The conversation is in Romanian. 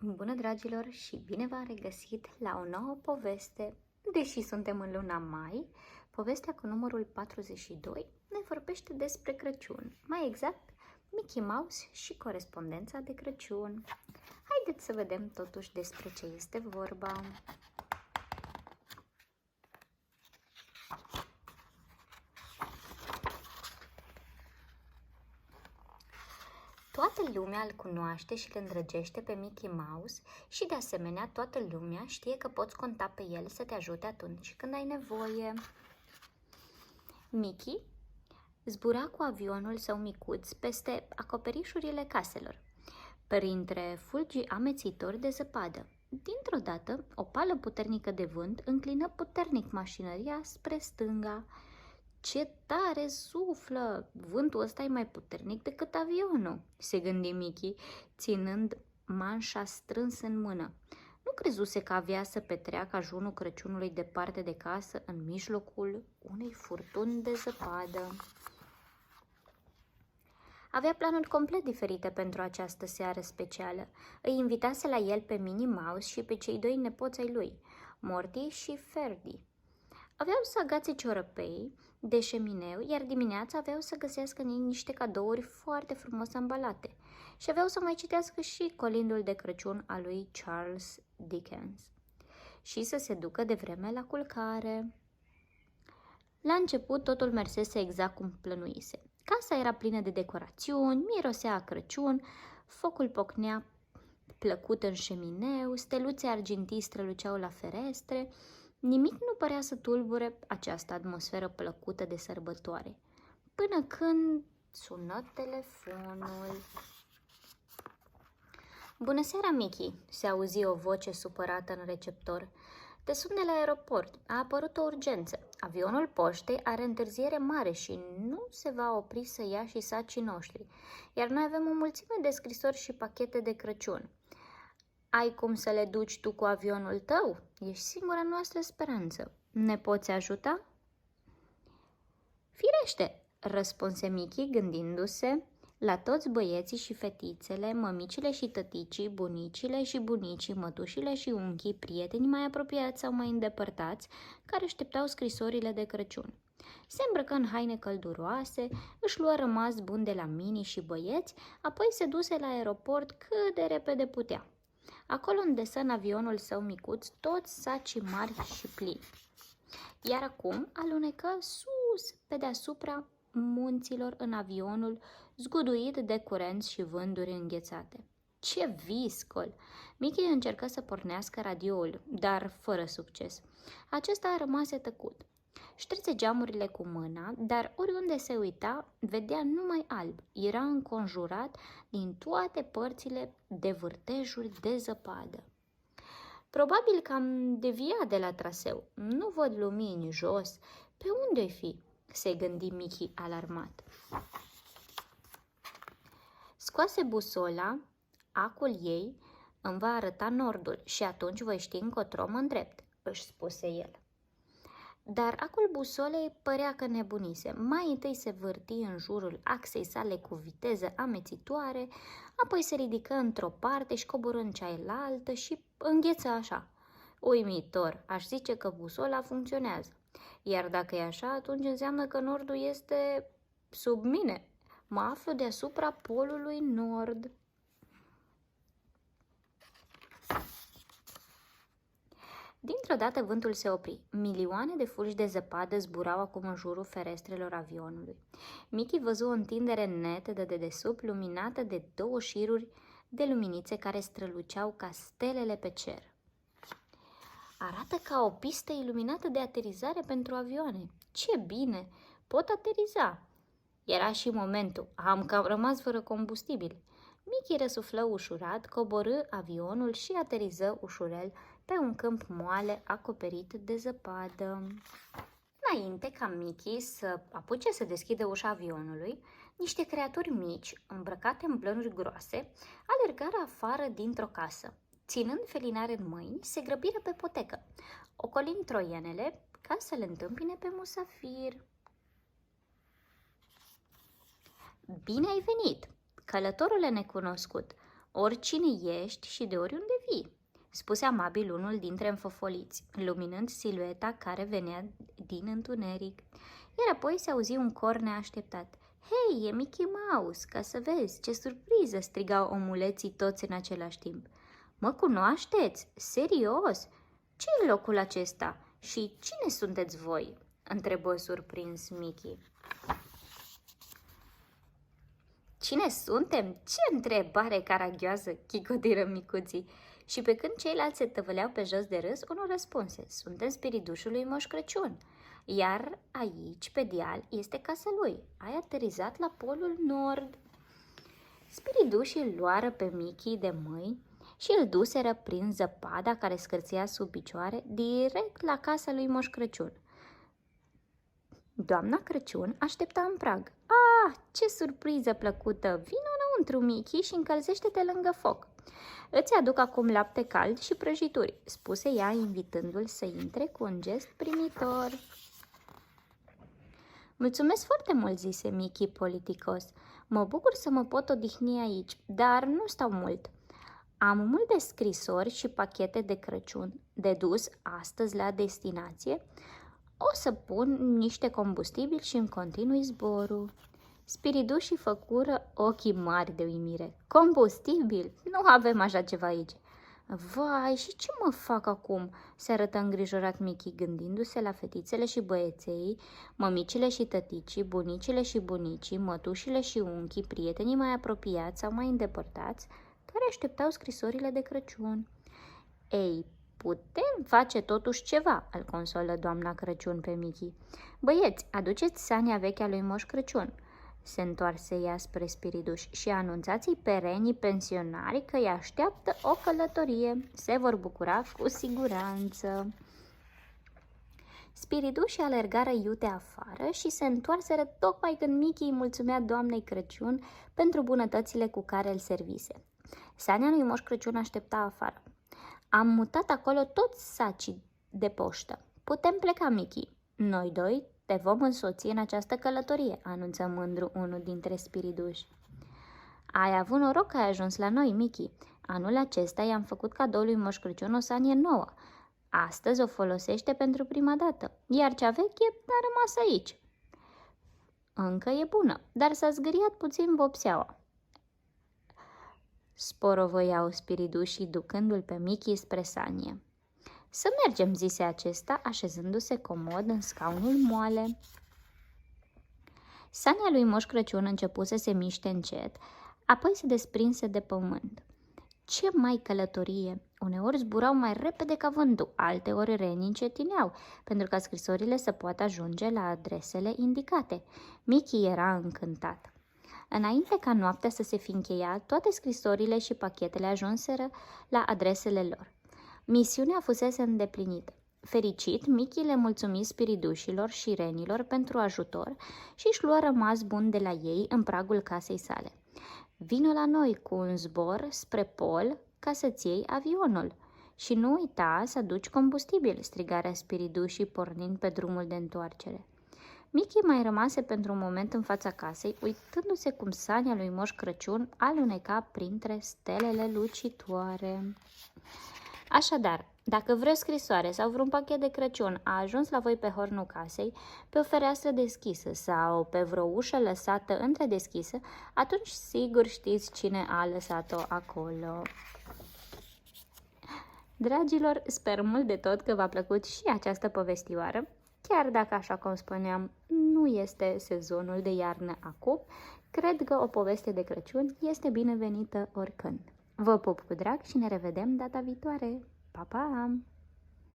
Bună, dragilor, și bine v-am regăsit la o nouă poveste. Deși suntem în luna mai, povestea cu numărul 42 ne vorbește despre Crăciun, mai exact Mickey Mouse și corespondența de Crăciun. Haideți să vedem totuși despre ce este vorba. Toată lumea îl cunoaște și îl îndrăgește pe Mickey Mouse și, de asemenea, toată lumea știe că poți conta pe el să te ajute atunci când ai nevoie. Mickey zbura cu avionul său micuț peste acoperișurile caselor, printre fulgi amețitori de zăpadă. Dintr-o dată, o pală puternică de vânt înclină puternic mașinăria spre stânga. Ce tare suflă! Vântul ăsta e mai puternic decât avionul, se gândi Mickey, ținând manșa strâns în mână. Nu crezuse că avea să petreacă ajunul Crăciunului departe de casă, în mijlocul unei furtuni de zăpadă. Avea planuri complet diferite pentru această seară specială. Îi invitase la el pe Minnie Mouse și pe cei doi nepoți ai lui, Morty și Ferdy. Aveau să agațe ciorăpei de șemineu, iar dimineața aveau să găsească în ei niște cadouri foarte frumos ambalate și aveau să mai citească și colindul de Crăciun al lui Charles Dickens și să se ducă de vreme la culcare. La început totul mersese exact cum plănuise. Casa era plină de decorațiuni, mirosea a Crăciun, focul pocnea plăcut în șemineu, steluțe argintii străluceau la ferestre. Nimic nu părea să tulbure această atmosferă plăcută de sărbătoare, până când sună telefonul. Bună seara, Mickey, se auzi o voce supărată în receptor. Te sun de la aeroport. A apărut o urgență. Avionul poștei are întârziere mare și nu se va opri să ia și sacii noștri, iar noi avem o mulțime de scrisori și pachete de Crăciun. Ai cum să le duci tu cu avionul tău? Ești singura noastră speranță. Ne poți ajuta? Firește, răspunse Mickey gândindu-se la toți băieții și fetițele, mămicile și tăticii, bunicile și bunicii, mătușile și unchii, prieteni mai apropiați sau mai îndepărtați, care așteptau scrisorile de Crăciun. Se îmbrăcă în haine călduroase, își luă rămas bun de la Minnie și băieți, apoi se duse la aeroport cât de repede putea. Acolo îndesă în avionul său micuț toți sacii mari și plini. Iar acum alunecă sus, pe deasupra munților, în avionul zguduit de curenți și vânduri înghețate. Ce viscol! Mickey încercă să pornească radioul, dar fără succes. Acesta rămase tăcut. Șterse geamurile cu mâna, dar oriunde se uita, vedea numai alb. Era înconjurat din toate părțile de vârtejuri de zăpadă. Probabil că am deviat de la traseu. Nu văd lumini jos. Pe unde-i fi? Se gândi Mickey alarmat. Scoase busola, acul ei îmi va arăta nordul și atunci voi ști încotro mă îndrept, își spuse el. Dar acul busolei părea că nebunise. Mai întâi se vârti în jurul axei sale cu viteză amețitoare, apoi se ridică într-o parte și coborâ în cealaltă și îngheță așa. Uimitor, aș zice că busola funcționează. Iar dacă e așa, atunci înseamnă că nordul este sub mine. Mă aflu deasupra polului nord. Dintr-o dată vântul se opri. Milioane de fulgi de zăpadă zburau acum în jurul ferestrelor avionului. Mickey văzu o întindere netă de dedesubt, luminată de două șiruri de luminițe care străluceau ca stelele pe cer. Arată ca o pistă iluminată de aterizare pentru avioane. Ce bine! Pot ateriza! Era și momentul. Am cam rămas fără combustibil. Mickey răsuflă ușurat, coborâ avionul și ateriză ușurel pe un câmp moale acoperit de zăpadă. Înainte ca Mickey să apuce să deschidă ușa avionului, niște creaturi mici, îmbrăcate în blănuri groase, alergară afară dintr-o casă. Ținând felinare în mâini, se grăbiră pe potecă, ocolind troienele ca să le întâmpine pe musafir. Bine ai venit, călătorule necunoscut! oricine ești și de oriunde vii, spuse amabil unul dintre înfăfoliți, luminând silueta care venea din întuneric. Iar apoi se auzi un cor neașteptat. Hei, e Mickey Mouse, ca să vezi, ce surpriză, strigau omuleții toți în același timp. Mă cunoașteți? Serios? Ce e locul acesta? Și cine sunteți voi? Întrebă surprins Mickey. Cine suntem? Ce întrebare caragioasă, chicotiră micuții. Și pe când ceilalți se tăvăleau pe jos de râs, unul răspunse, suntem spiridușul lui Moș Crăciun. Iar aici, pe deal, este casa lui. Ai aterizat la polul nord. Spiridușii îl luară pe Mickey de mâini și îl duseră prin zăpada care scârția sub picioare direct la casa lui Moș Crăciun. Doamna Crăciun aștepta în prag. Ah, ce surpriză plăcută! Vino înăuntru, Mickey, și încălzește-te lângă foc. Îți aduc acum lapte cald și prăjituri, spuse ea, invitându-l să intre cu un gest primitor. Mulțumesc foarte mult, zise Mickey politicos. Mă bucur să mă pot odihni aici, dar nu stau mult. Am multe scrisori și pachete de Crăciun de dus astăzi la destinație. O să pun niște combustibil și îmi continui zborul. Spiridușii făcură ochii mari de uimire. Combustibil? Nu avem așa ceva aici. Vai, și ce mă fac acum? Se arătă îngrijorat Mickey, gândindu-se la fetițele și băieței, mămicile și tăticii, bunicile și bunicii, mătușile și unchii, prietenii mai apropiați sau mai îndepărtați, care așteptau scrisorile de Crăciun. Ei, putem face totuși ceva, îl consolă doamna Crăciun pe Mickey. Băieți, aduceți sania veche a lui Moș Crăciun. Se întoarse ea spre spiriduși și anunțați-i perenii pensionari că îi așteaptă o călătorie. Se vor bucura cu siguranță. Spiridușii alergară iute afară și se întoarseră tocmai când Mickey îi mulțumea doamnei Crăciun pentru bunătățile cu care îl servise. Sania lui Moș Crăciun aștepta afară. Am mutat acolo toți sacii de poștă. Putem pleca, Mickey. Noi doi te vom însoți în această călătorie, anunță mândru unul dintre spiriduși. Ai avut noroc că ai ajuns la noi, Mickey. Anul acesta i-am făcut cadou lui Moș Crăciun o sanie nouă. Astăzi o folosește pentru prima dată, iar cea veche a rămas aici. Încă e bună, dar s-a zgâriat puțin vopseaua. Sporovăiau spiridușii ducându-l pe Mickey spre sanie. Să mergem, zise acesta, așezându-se comod în scaunul moale. Sania lui Moș Crăciun începu să se miște încet, apoi se desprinse de pământ. Ce mai călătorie! Uneori zburau mai repede ca vântul, alteori renii încetineau, pentru ca scrisorile să poată ajunge la adresele indicate. Mickey era încântat. Înainte ca noaptea să se fi încheiat, toate scrisorile și pachetele ajunseră la adresele lor. Misiunea fusese îndeplinită. Fericit, Mickey le mulțumi spiridușilor și renilor pentru ajutor și își luă rămas bun de la ei în pragul casei sale. Vino la noi cu un zbor spre pol ca să-ți iei avionul și nu uita să aduci combustibil, strigarea spiridușii pornind pe drumul de întoarcere. Mickey mai rămase pentru un moment în fața casei, uitându-se cum sania lui Moș Crăciun aluneca printre stelele lucitoare. Așadar, dacă vreo scrisoare sau vreun pachet de Crăciun a ajuns la voi pe hornul casei, pe o fereastră deschisă sau pe vreo ușă lăsată întredeschisă, atunci sigur știți cine a lăsat-o acolo. Dragilor, sper mult de tot că v-a plăcut și această povestioară, chiar dacă, așa cum spuneam, nu este sezonul de iarnă acum, cred că o poveste de Crăciun este binevenită oricând. Vă pup cu drag și ne revedem data viitoare. Pa, pa!